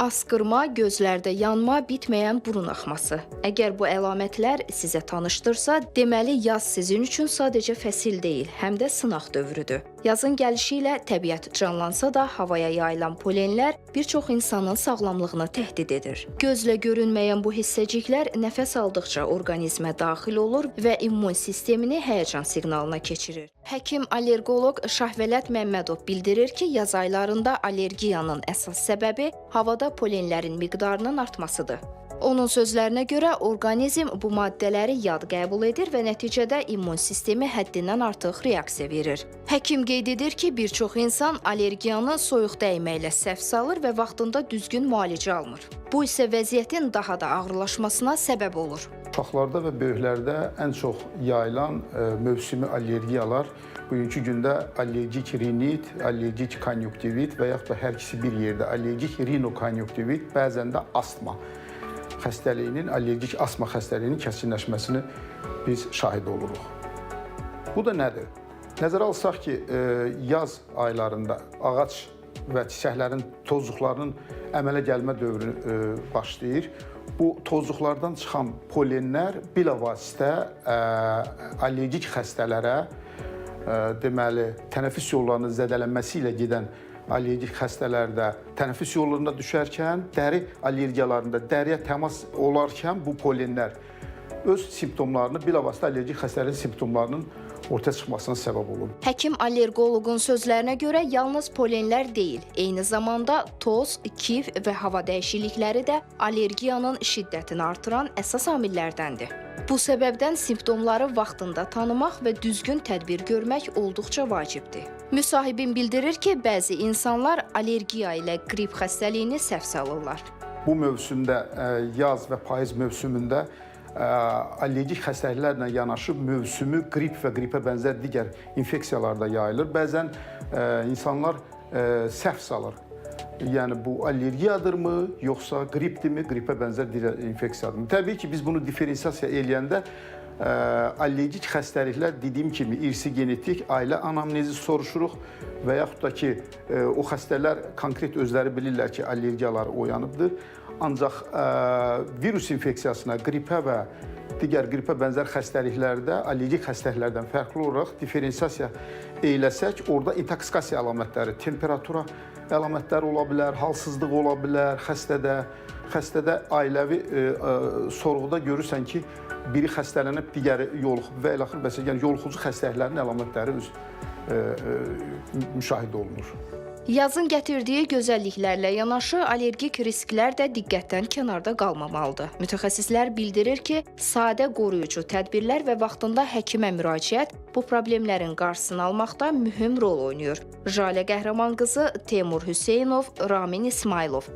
Asqırma, gözlərdə yanma, bitməyən burun axması. Əgər bu əlamətlər sizə tanışdırsa, deməli yaz sizin üçün sadəcə fəsil deyil, həm də sınaq dövrüdür. Yazın gəlişi ilə təbiət canlansa da, havaya yayılan polenlər bir çox insanın sağlamlığını təhdid edir. Gözlə görünməyən bu hissəciklər nəfəs aldıqca orqanizmə daxil olur və immun sistemini həyəcan siqnalına keçirir. Həkim allergoloq Şahvələt Məmmədov bildirir ki, yaz aylarında allergiyanın əsas səbəbi havada polenlərin miqdarının artmasıdır. Onun sözlərinə görə orqanizm bu maddələri yad qəbul edir və nəticədə immun sistemi həddindən artıq reaksiya verir. Həkim qeyd edir ki, bir çox insan allergiyanı soyuq dəyməklə səhv salır və vaxtında düzgün müalicə almır. Bu isə vəziyyətin daha da ağırlaşmasına səbəb olur. Uşaqlarda və böyüklərdə ən çox yayılan mövsümi allergiyalar bugünkü gündə allergik rinit, allergik konjunktivit və yaxud da hər ikisi bir yerdə allergik rinokonjunktivit, bəzən də astma xəstəliyinin, allergik asma xəstəliyinin kəskinləşməsini biz şahid oluruq. Bu da nədir? Nəzərə alsaq ki, yaz aylarında ağac və çiçəklərin tozluqlarının əmələ gəlmə dövrü başlayır. Bu tozluqlardan çıxan polenlər bilavasitə allergik xəstələrə, deməli, tənəffüs yollarının zədələnməsi ilə gedən allergik xəstələrdə tənəffüs yollarında düşərkən, dəri allergiyalarında dəriyə təmas olarkən bu polenlər öz simptomlarını, bilavasitə allergik xəstələrin simptomlarının ortaya çıxmasına səbəb olur. Həkim allergoloqun sözlərinə görə yalnız polenlər deyil, eyni zamanda toz, kif və hava dəyişiklikləri də allergiyanın şiddətini artıran əsas amillərdəndir. Bu səbəbdən simptomları vaxtında tanımaq və düzgün tədbir görmək olduqca vacibdir. Müsahibin bildirir ki, bəzi insanlar allergiya ilə qrip xəstəliyini səhv salırlar. Bu mövsümdə, yaz və payız mövsümündə allergik xəstəliklərlə yanaşı mövsümü qrip və qripə bənzər digər infeksiyalar da yayılır. Bəzən insanlar səhv salır. Yəni bu allergiyadırmı, yoxsa qripdirmi, qripə bənzər digər infeksiyadırmı? Təbii ki, biz bunu diferensiyasiya eləyəndə allergik xəstəliklər dediyim kimi irsi genetik, ailə anamnezi soruşuruq və yaxud da ki, o xəstələr konkret özləri bilirlər ki, allergiyaları oyanıbdır. Ancaq virus infeksiyasına, qripə və digər qripə bənzər xəstəliklərdə allergik xəstəliklərdən fərqli olaraq diferensiyasiya eyləsək, orada intoksikasiya əlamətləri, temperatura əlamətləri ola bilər, halsızlıq ola bilər xəstədə ailəvi sorğuda görürsən ki, biri xəstələnib, digəri yoluxub və ilaxır bəs yəni yoluxucu xəstəliklərin əlamətləri müşahidə olunur. Yazın gətirdiyi gözəlliklərlə yanaşı allergik risklər də diqqətdən kənarda qalmamalıdır. Mütəxəssislər bildirir ki, sadə qoruyucu tədbirlər və vaxtında həkimə müraciət bu problemlərin qarşısını almaqda mühüm rol oynayır. Jalə Qəhrəman qızı, Teymur Hüseynov, Ramin İsmailov.